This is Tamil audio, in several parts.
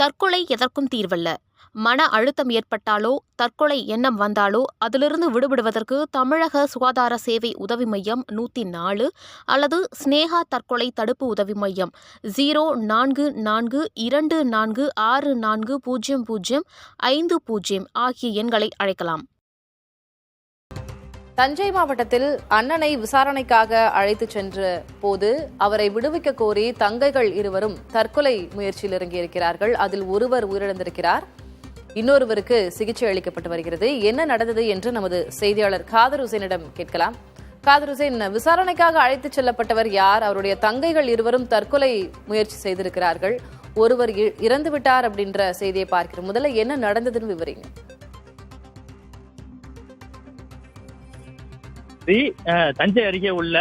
தற்கொலை எதற்கும் தீர்வல்ல. மன அழுத்தம் ஏற்பட்டாலோ தற்கொலை எண்ணம் வந்தாலோ அதிலிருந்து விடுபடுவதற்கு தமிழக சுகாதார சேவை உதவி மையம் 104 அல்லது ஸ்னேகா தற்கொலை தடுப்பு உதவி மையம் 0442640050 ஆகிய எண்களை அழைக்கலாம். தஞ்சை மாவட்டத்தில் அண்ணனை விசாரணைக்காக அழைத்துச் சென்ற போது அவரை விடுவிக்க கோரி தங்கைகள் இருவரும் தற்கொலை முயற்சியில் இறங்கியிருக்கிறார்கள். அதில் ஒருவர் உயிரிழந்திருக்கிறார், இன்னொருவருக்கு சிகிச்சை அளிக்கப்பட்டு வருகிறது. என்ன நடந்தது என்று நமது செய்தியாளர் காதர் ஹுசேனிடம் கேட்கலாம். காதர் ஹுசேன், விசாரணைக்காக அழைத்துச் செல்லப்பட்டவர் யார்? அவருடைய தங்கைகள் இருவரும் தற்கொலை முயற்சி செய்திருக்கிறார்கள், ஒருவர் இறந்துவிட்டார் அப்படின்ற செய்தியை பார்க்கிறோம். முதல்ல என்ன நடந்ததுன்னு விவரிங்க. தஞ்சை அருகே உள்ள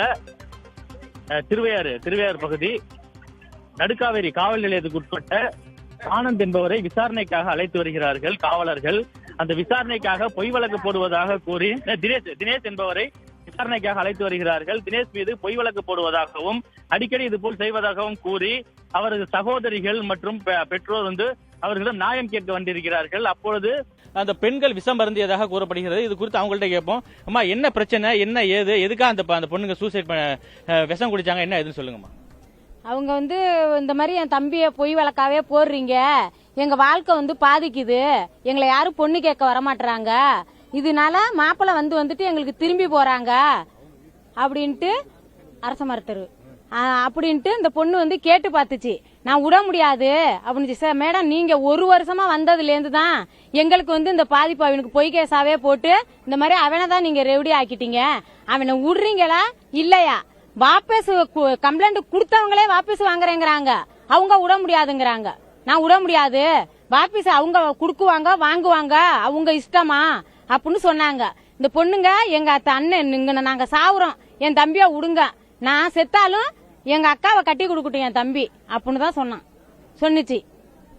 திருவையாறு பகுதி நடுக்காவேரி காவல் நிலையத்துக்கு உட்பட்ட ஆனந்த் என்பவரை விசாரணைக்காக அழைத்து வருகிறார்கள் காவலர்கள். அந்த விசாரணைக்காக பொய் வழக்கு போடுவதாக கூறி தினேஷ் என்பவரை விசாரணைக்காக அழைத்து வருகிறார்கள். தினேஷ் மீது பொய் வழக்கு போடுவதாகவும் அடிக்கடி இதுபோல் செய்வதாகவும் கூறி அவரது சகோதரிகள் மற்றும் பெற்றோர் அவர்களிடம் நியாயம் கேட்க வந்திருக்கிறார்கள். அப்பொழுது அந்த பெண்கள் விஷம் மருந்தியதாக கூறப்படுகிறது. இது குறித்து அவங்கள்ட்ட கேட்போம். அம்மா, என்ன பிரச்சனை, என்ன ஏது, எதுக்காக அந்த பொண்ணுங்க சூசைட் விஷம் குடிச்சாங்க, என்ன எதுன்னு சொல்லுங்கம்மா. அவங்க இந்த மாதிரி என் தம்பியை பொய் வழக்காவே போடுறீங்க, எங்க வாழ்க்கை பாதிக்குது, எங்களை யாரும் பொண்ணு கேட்க வரமாட்டாங்க, இதனால மாப்பிள்ளை வந்துட்டு எங்களுக்கு திரும்பி போறாங்க அப்படின்ட்டு அரச மருத்துவர் அப்படின்ட்டு இந்த பொண்ணு கேட்டு பார்த்துச்சு. நான் விட முடியாது அப்படின்னு. சார் மேடம், நீங்க 1 வருஷமா வந்ததுல இருந்து தான் எங்களுக்கு இந்த பாதிப்பு அவனுக்கு பொய் கேஸாவே போட்டு இந்த மாதிரி அவனை தான் நீங்க ரெவடி ஆக்கிட்டீங்க, அவனை விடுறீங்களா இல்லையா? வாபஸ் கம்ப்ளைண்ட் கொடுத்தவங்களே வாபஸ் வாங்குறேங்கிறாங்க, அவங்க விட முடியாதுங்கிறாங்க. நான் விட முடியாது, வாபஸ் அவங்க குடுக்குவாங்க வாங்குவாங்க, அவங்க இஷ்டமா அப்படின்னு சொன்னாங்க. இந்த பொண்ணுங்க எங்க அண்ணன் நாங்க சாவுறோம், என் தம்பியா விடுங்க, நான் செத்தாலும் எங்க அக்காவை கட்டி கொடுக்கட்டும் என் தம்பி அப்படின்னு தான் சொன்னிச்சு.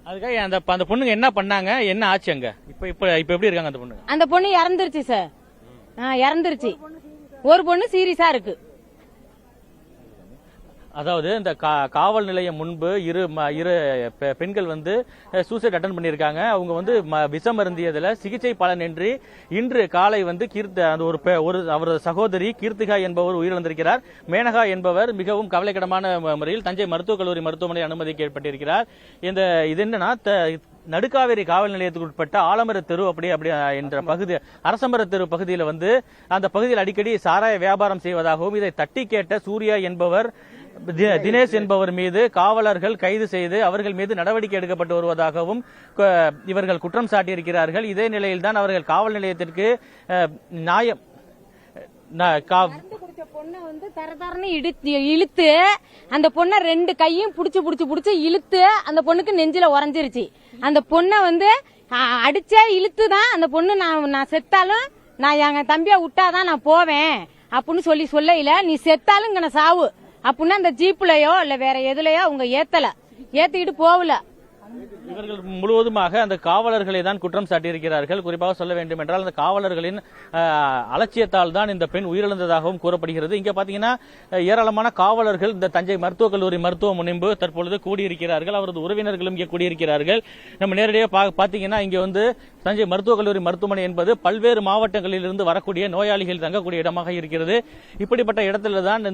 அதுக்காக அந்த பொண்ணுங்க என்ன பண்ணாங்க, என்ன ஆச்சு அங்க? இப்ப எப்படி இருக்காங்க அந்த பொண்ணு? அந்த பொண்ணு இறந்துருச்சு சார், இறந்துருச்சு. ஒரு பொண்ணு சீரியஸா இருக்கு. அதாவது இந்த காவல் நிலையம் முன்பு இரு பெண்கள் சூசைட் அட்டன் பண்ணியிருக்காங்க. அவங்க விஷம் அருந்தியதுல சிகிச்சை பலனின்றி இன்று காலை அந்த அவரது சகோதரி கீர்த்திகா என்பவர் உயிரிழந்திருக்கிறார். மேனகா என்பவர் மிகவும் கவலைக்கிடமான முறையில் தஞ்சை மருத்துவக் கல்லூரி மருத்துவமனை அனுமதிக்கப்பட்டிருக்கிறார். இது என்னன்னா, நடுக்காவேரி காவல் நிலையத்துக்கு உட்பட்ட ஆலமர தெரு அப்படி என்ற பகுதி, அரசமர தெரு பகுதியில் அந்த பகுதியில் அடிக்கடி சாராய வியாபாரம் செய்வதாகவும் இதை தட்டி கேட்ட சூர்யா என்பவர் தினேஷ் என்பவர் மீது காவலர்கள் கைது செய்து அவர்கள் மீது நடவடிக்கை எடுக்கப்பட்டு வருவதாகவும் இவர்கள் குற்றம் சாட்டியிருக்கிறார்கள். இதே நிலையில்தான் அவர்கள் காவல் நிலையத்திற்கு நியாயம் பொண்ணை தரதரன்னு இழுத்து அந்த பொண்ணை 2 கையும் புடிச்சு இழுத்து அந்த பொண்ணுக்கு நெஞ்சில உறைஞ்சிருச்சு. அந்த பொண்ணை அடிச்சே இழுத்துதான் அந்த பொண்ணு நான் செத்தாலும் நான் எங்க தம்பியா விட்டாதான் நான் போவேன் அப்படின்னு சொல்ல, நீ செத்தாலும் இங்க நான் சாவு அப்படின்னு அந்த ஜீப்லயோ இல்ல வேற எதுலயோ அவங்க ஏத்திக்கிட்டு போகல. இவர்கள் முழுவதுமாக அந்த காவலர்களை தான் குற்றம் சாட்டியிருக்கிறார்கள். குறிப்பாக சொல்ல வேண்டும் என்றால் அந்த காவலர்களின் அலட்சியத்தால் தான் இந்த பெண் உயிரிழந்ததாகவும் கூறப்படுகிறது. இங்க பாத்தீங்கன்னா ஏராளமான காவலர்கள் இந்த தஞ்சை மருத்துவக் கல்லூரி மருத்துவ முன்பு தற்பொழுது கூடியிருக்கிறார்கள். அவரது உறவினர்களும் இங்கே கூடியிருக்கிறார்கள். நம்ம நேரடியாக பாத்தீங்கன்னா இங்க தஞ்சை மருத்துவக் கல்லூரி மருத்துவமனை என்பது பல்வேறு மாவட்டங்களில் இருந்து வரக்கூடிய நோயாளிகள் தங்கக்கூடிய இடமாக இருக்கிறது. இப்படிப்பட்ட இடத்துல தான்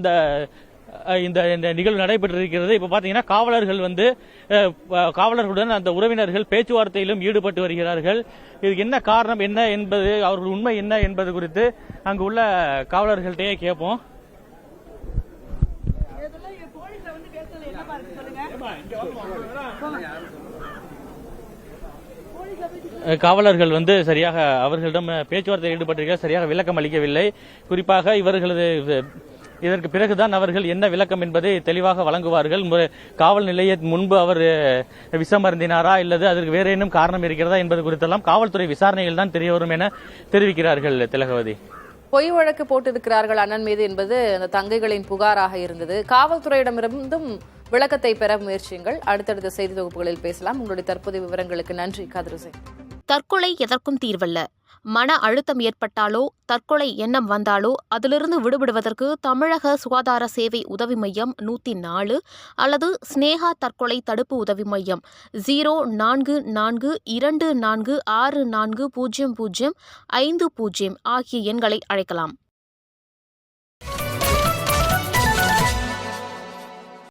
இந்த நிகழ்வு நடைபெற்றிருக்கிறது. இப்ப பாத்தீங்கன்னா காவலர்கள் காவலர்களுடன் அந்த உறவினர்கள் பேச்சுவார்த்தையிலும் ஈடுபட்டு வருகிறார்கள். இதுக்கு என்ன காரணம், என்ன என்பது, அவர்கள் உண்மை என்ன என்பது குறித்து அங்கு உள்ள காவலர்கள்ட்டே கேட்போம். காவலர்கள் சரியாக அவர்களிடம் பேச்சுவார்த்தையில் ஈடுபட்டிருக்கிறார், சரியாக விளக்கம் அளிக்கவில்லை. குறிப்பாக இவர்களது இதற்கு பிறகுதான் அவர்கள் என்ன விளக்கம் என்பதை தெளிவாக வழங்குவார்கள். காவல் நிலைய முன்பு அவர் விஷம் அருந்தினாரா இல்லது அதற்கு வேற இன்னும் காரணம் இருக்கிறதா என்பது குறித்தெல்லாம் காவல்துறை விசாரணையில் தான் தெரிய வரும் என தெரிவிக்கிறார்கள். திலகவதி, பொய் வழக்கு போட்டிருக்கிறார்கள் அண்ணன் மீது என்பது அந்த தங்கைகளின் புகாராக இருந்தது. காவல்துறையிடமிருந்தும் விளக்கத்தை பெற முயற்சியுங்கள். அடுத்தடுத்த செய்தி தொகுப்புகளில் பேசலாம். உங்களுடைய தற்போதைய விவரங்களுக்கு நன்றி காதர் ஹுசேன். தற்கொலை எதற்கும் தீர்வல்ல. மன அழுத்தம் ஏற்பட்டாலோ தற்கொலை எண்ணம் வந்தாலோ அதிலிருந்து விடுபடுவதற்கு தமிழக சுகாதார சேவை உதவி மையம் 104 அல்லது ஸ்னேகா தற்கொலை தடுப்பு உதவி மையம் 0442464050 ஆகிய எண்களை அழைக்கலாம்.